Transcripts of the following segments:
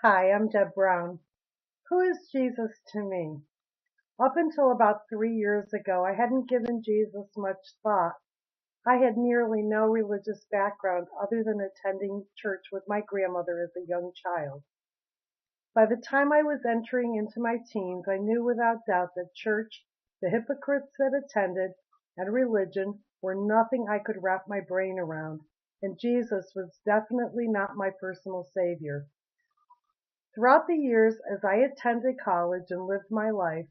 Hi, I'm Deb Brown. Who is Jesus to me? Up until about 3 years ago, I hadn't given Jesus much thought. I had nearly no religious background other than attending church with my grandmother as a young child. By the time I was entering into my teens, I knew without doubt that church, the hypocrites that attended, and religion were nothing I could wrap my brain around, and Jesus was definitely not my personal savior. Throughout the years as I attended college and lived my life,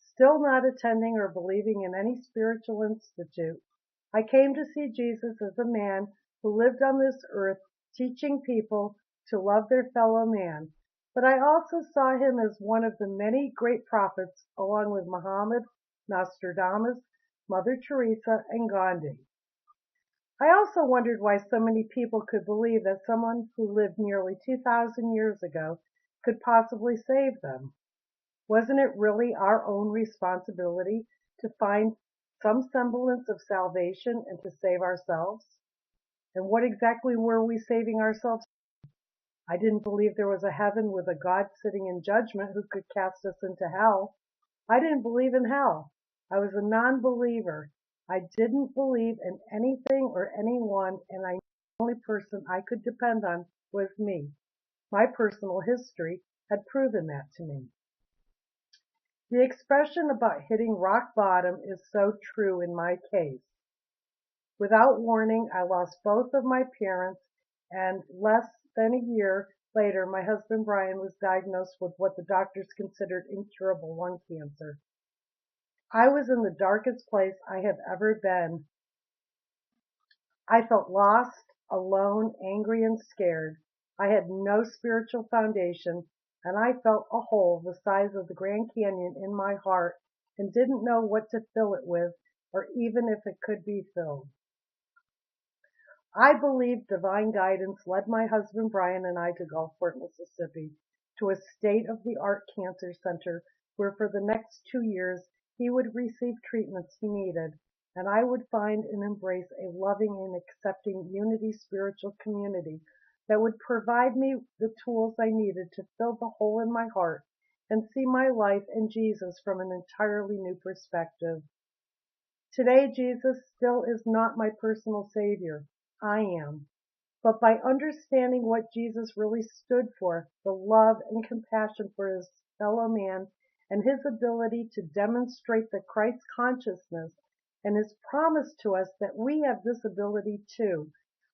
still not attending or believing in any spiritual institute, I came to see Jesus as a man who lived on this earth teaching people to love their fellow man. But I also saw him as one of the many great prophets along with Muhammad, Nostradamus, Mother Teresa, and Gandhi. I also wondered why so many people could believe that someone who lived nearly 2,000 years ago could possibly save them. Wasn't it really our own responsibility to find some semblance of salvation and to save ourselves? And what exactly were we saving ourselves? I didn't believe there was a heaven with a God sitting in judgment who could cast us into hell. I didn't believe in hell. I was a non-believer. I didn't believe in anything or anyone, and I knew the only person I could depend on was me. My personal history had proven that to me. The expression about hitting rock bottom is so true in my case. Without warning, I lost both of my parents, and less than a year later, my husband Brian was diagnosed with what the doctors considered incurable lung cancer. I was in the darkest place I have ever been. I felt lost, alone, angry, and scared. I had no spiritual foundation, and I felt a hole the size of the Grand Canyon in my heart and didn't know what to fill it with or even if it could be filled. I believe divine guidance led my husband Brian and I to Gulfport, Mississippi, to a state-of-the-art cancer center where for the next 2 years he would receive treatments he needed, and I would find and embrace a loving and accepting Unity spiritual community that would provide me the tools I needed to fill the hole in my heart and see my life and Jesus from an entirely new perspective. Today, Jesus still is not my personal savior. I am. But by understanding what Jesus really stood for, the love and compassion for his fellow man, and his ability to demonstrate the Christ consciousness, and his promise to us that we have this ability too,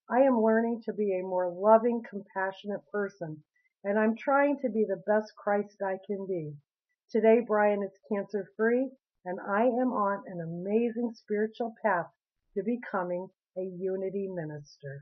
I am learning to be a more loving, compassionate person, and I'm trying to be the best Christ I can be. Today, Brian is cancer free, and I am on an amazing spiritual path to becoming a Unity minister.